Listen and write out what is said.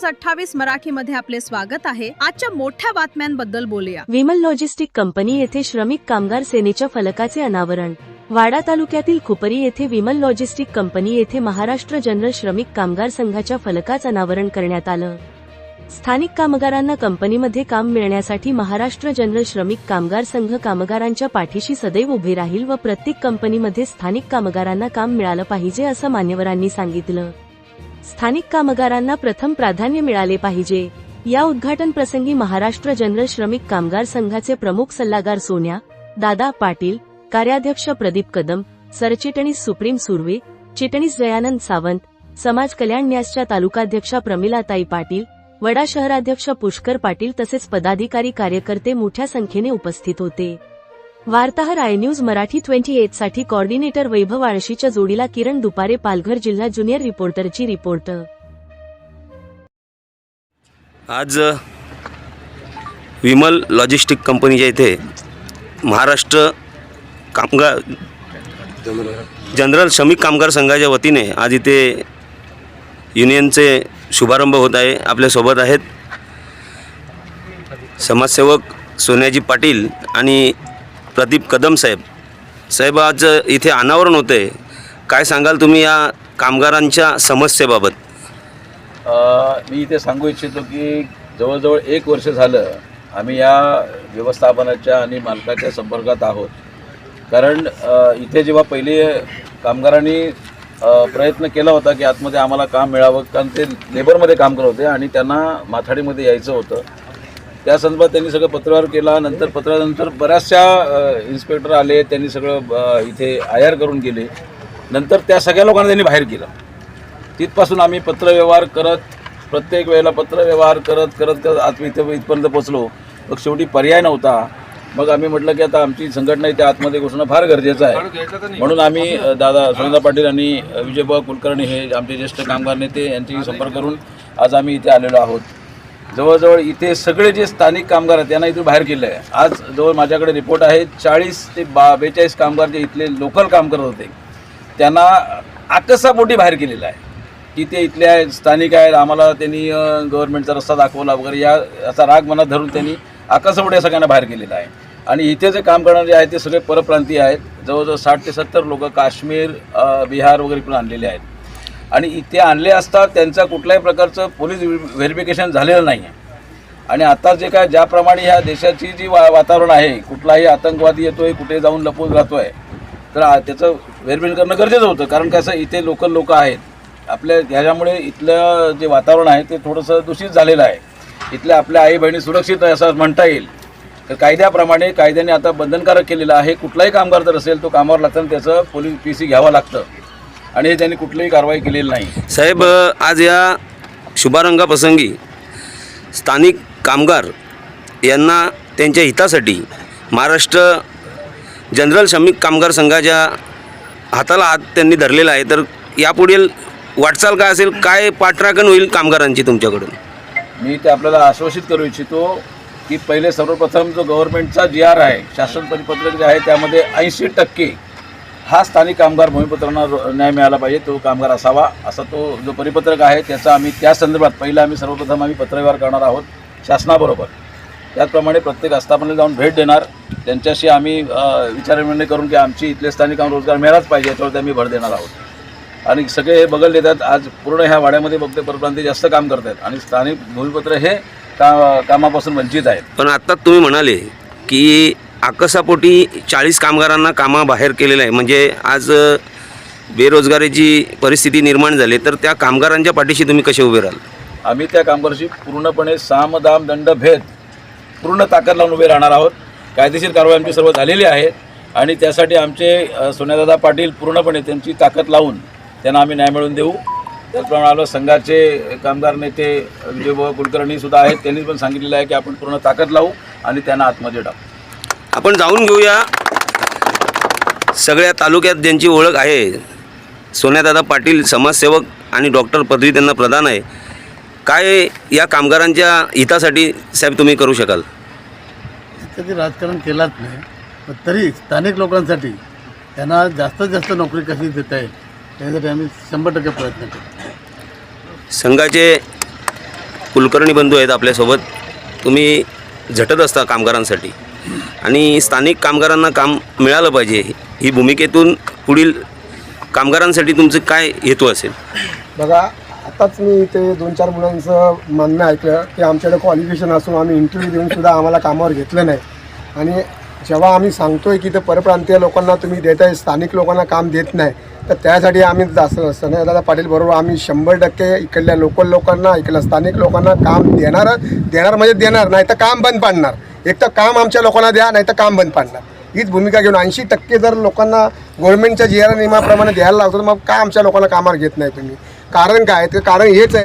News 28 मराठीमध्ये आपले स्वागत आहे। आजच्या मोठ्या बातम्यांबद्दल बोलूया। विमल लॉजिस्टिक कंपनी येथे श्रमिक कामगार सेनेच्या फलकाचे अनावरण। वाडा तालुक्यातील खुपरी येथे विमल लॉजिस्टिक कंपनी येथे महाराष्ट्र जनरल श्रमिक कामगार संघाच्या फलकाचे अनावरण करण्यात आलं। स्थानिक कामगारांना कंपनीमध्ये काम मिळण्यासाठी महाराष्ट्र जनरल श्रमिक कामगार संघ कामगारांच्या पाठीशी सदैव उभे राहील व प्रत्येक कंपनीमध्ये स्थानिक कामगारांना काम मिळालं पाहिजे असं मान्यवरांनी सांगितलं। स्थानिक कामगारांना प्रथम प्राधान्य मिळाले पाहिजे। या उद्घाटन प्रसंगी महाराष्ट्र जनरल श्रमिक कामगार संघाचे प्रमुख सल्लागार सोन्या दादा पाटील, कार्याध्यक्ष प्रदीप कदम, सरचिटणीस सुप्रीम सुर्वे, चिटणीस दयानंद सावंत, समाज कल्याण न्यासच्या तालुकाध्यक्षा प्रमिलाताई पाटील, वडा शहराध्यक्ष पुष्कर पाटील तसेच पदाधिकारी कार्यकर्ते मोठ्या संख्येने उपस्थित होते। वार्ताहर आय न्यूज मराठी 28 साठी कोऑर्डिनेटर वैभव आळशीच्या जोडीला किरण दुपारे, पालघर जिल्हा ज्युनियर रिपोर्टरची रिपोर्ट। आज विमल लॉजिस्टिक कंपनीच्या इथे महाराष्ट्र कामगार जनरल श्रमिक कामगार संघाच्या वतीने आज इथे युनियनचे शुभारंभ होत आहे। आपल्यासोबत आहेत समाजसेवक सोन्याजी पाटील आणि प्रदीप कदम साहेब आज इथे अनावरण होते। काय सांगाल तुम्ही या कामगारांच्या समस्येबाबत? मी इथे सांगू इच्छितो की जवळजवळ 1 वर्ष झालं आम्ही या व्यवस्थापनाच्या आणि मालकाच्या संपर्कात आहोत। कारण इथे जेव्हा पहिले कामगारांनी प्रयत्न केला होता की आतमध्ये आम्हाला काम मिळावं, कारण ते लेबरमध्ये काम करत होते आणि त्यांना माथाडीमध्ये यायचं होतं। त्या संदर्भात त्यांनी सगळं पत्रव्यवहार केला। नंतर पत्रानंतर बऱ्याचशा इन्स्पेक्टर आले, त्यांनी सगळं इथे आयर करून गेले। नंतर त्या सगळ्या लोकांना त्यांनी बाहेर केलं। तिथपासून आम्ही पत्रव्यवहार करत प्रत्येक वेळेला पत्रव्यवहार करत आज इथपर्यंत पोचलो। मग शेवटी पर्याय नव्हता। मग आम्ही म्हटलं की आता आमची संघटना इथे आतमध्ये घुसणं फार गरजेचं आहे। म्हणून आम्ही दादा सोनदा पाटील आणि विजयभाऊ कुलकर्णी हे आमचे ज्येष्ठ कामगार नेते यांची संपर्क करून आज आम्ही इथे आलेलो आहोत। जवळजवळ इथे सगळे जे स्थानिक कामगार आहेत त्यांना इथे बाहेर केलं आहे। आज जवळ माझ्याकडे रिपोर्ट आहे 40 ते 42 कामगार जे इथले लोकल काम करत होते त्यांना आकसापोटी बाहेर केलेलं आहे की ते इथले आहेत, स्थानिक आहेत, आम्हाला त्यांनी गव्हर्नमेंटचा रस्ता दाखवला वगैरे याचा राग मनात धरून त्यांनी आकासापोटी सगळ्यांना बाहेर केलेला आहे। आणि इथे जे काम करणारे जे आहेत ते सगळे परप्रांतीय आहेत। जवळजवळ 60 ते 70 लोक काश्मीर, बिहार वगैरे पण आणलेले आहेत। आणि इथे आणले असता त्यांचा कुठल्याही प्रकारचं पोलीस व्हेरिफिकेशन झालेलं नाही आहे। आणि आता जे काय ज्याप्रमाणे ह्या देशाची जी वातावरण आहे, कुठलाही आतंकवादी येतोय, कुठे जाऊन लपून राहतोय, तर त्याचं व्हेरिफिकेशन करणं गरजेचं होतं। कारण कसं इथे लोकल लोक आहेत आपल्या, ह्याच्यामुळे इथलं जे वातावरण आहे ते थोडंसं दूषित झालेलं आहे। इथल्या आपल्या आई बहिणी सुरक्षित आहे असं म्हणता येईल। तर कायद्याप्रमाणे कायद्याने आता बंधनकारक केलेलं आहे। कुठलाही कामगार जर असेल तो कामावर लागतं, त्याचं पोलीस PC घ्यावं लागतं आणि हे त्यांनी कुठलीही कारवाई केलेली नाही। साहेब, आज या शुभारंभाप्रसंगी स्थानिक कामगार यांना त्यांच्या हितासाठी महाराष्ट्र जनरल श्रमिक कामगार संघाच्या हाताला हात त्यांनी धरलेला आहे। तर यापुढील वाटचाल काय असेल, काय पाठराखण होईल कामगारांची तुमच्याकडून? मी ते आपल्याला आश्वासित करू इच्छितो की पहिले सर्वप्रथम जो गव्हर्नमेंटचा GR आहे, शासन परिपत्रक जे आहे, त्यामध्ये 80% हा स्थानिक कामगार भूमिपुत्रांना न्याय मिळाला पाहिजे, तो कामगार असावा, असा तो जो परिपत्रक आहे त्याचा आम्ही त्या संदर्भात पहिला आम्ही सर्वप्रथम पत्रव्यवहार करणार आहोत शासनाबरोबर। त्याचप्रमाणे प्रत्येक आस्थापनेला जाऊन भेट देणार, त्यांच्याशी आम्ही विचारविनिमय करून की आमची इथले स्थानिक रोजगार मिळालाच पाहिजे याच्यावरती आम्ही भर देणार आहोत। आणि सगळे हे बगल देतात। आज पूर्ण ह्या वाड्यामध्ये फक्त परप्रांतीय जास्त काम करत आहेत आणि स्थानिक भूमिपुत्र हे कामापासून वंचित आहेत। पण आता तुम्ही म्हणाले की आकसापोटी 40 कामगारांना कामाबाहेर केलेलं आहे, म्हणजे आज बेरोजगारीची परिस्थिती निर्माण झाली, तर त्या कामगारांच्या पाठीशी तुम्ही कसे उभे राहाल? आम्ही त्या कामगारांशी पूर्णपणे साम दाम दंड भेद पूर्ण ताकद लावून उभे राहणार आहोत। कायदेशीर कारवाई आमची सर्व झालेली आहे आणि त्यासाठी आमचे सोन्यादादा पाटील पूर्णपणे त्यांची ताकद लावून त्यांना आम्ही न्याय मिळवून देऊ। त्याचप्रमाणे संघाचे कामगार नेते विजयभाऊ कुलकर्णी सुद्धा आहेत, त्यांनी पण सांगितलेलं आहे की आपण पूर्ण ताकद लावू आणि त्यांना आतमध्ये टाकू। आपण जाऊन घेऊया सगळ्या तालुक्यात ज्यांची ओळख आहे। सोन्यादादा पाटील समाजसेवक आणि डॉक्टर पदवी त्यांना प्रदान आहे। काय या कामगारांच्या हितासाठी साहेब तुम्ही करू शकाल? कधी राजकारण केलाच नाही, पण तरी स्थानिक लोकांसाठी त्यांना जास्तीत जास्त नोकरी कशी देता येईल यासाठी आम्ही 100% प्रयत्न करू। संघाचे कुलकर्णी बंधू आहेत आपल्यासोबत. तुम्ही झटत असता कामगारांसाठी आणि स्थानिक कामगारांना काम मिळालं पाहिजे ही भूमिकेतून पुढील कामगारांसाठी तुमचं काय हेतू असेल? बघा, आताच मी इथे 2-4 मुलांचं म्हणणं ऐकलं की आमच्याकडे क्वालिफिकेशन असून आम्ही इंटरव्ह्यू देऊनसुद्धा आम्हाला कामावर घेतलं नाही. आणि जेव्हा आम्ही सांगतोय की ते परप्रांतीय लोकांना तुम्ही देताय, स्थानिक लोकांना काम देत नाही, तर त्यासाठी आम्ही जास्त दादा पाटील बरोबर आम्ही 100% इकडल्या लोकल लोकांना, इकडल्या स्थानिक लोकांना काम देणार म्हणजे देणार, नाही तर काम बंद पाडणार. एक तर काम आमच्या लोकांना द्या, नाही तर काम बंद पाडणार. हीच भूमिका घेऊन 80% जर लोकांना गव्हर्नमेंटच्या जी आर नियमाप्रमाणे द्यायला लागतो, तर मग का आमच्या लोकांना कामावर घेत नाही तुम्ही? कारण काय? ते कारण हेच आहे.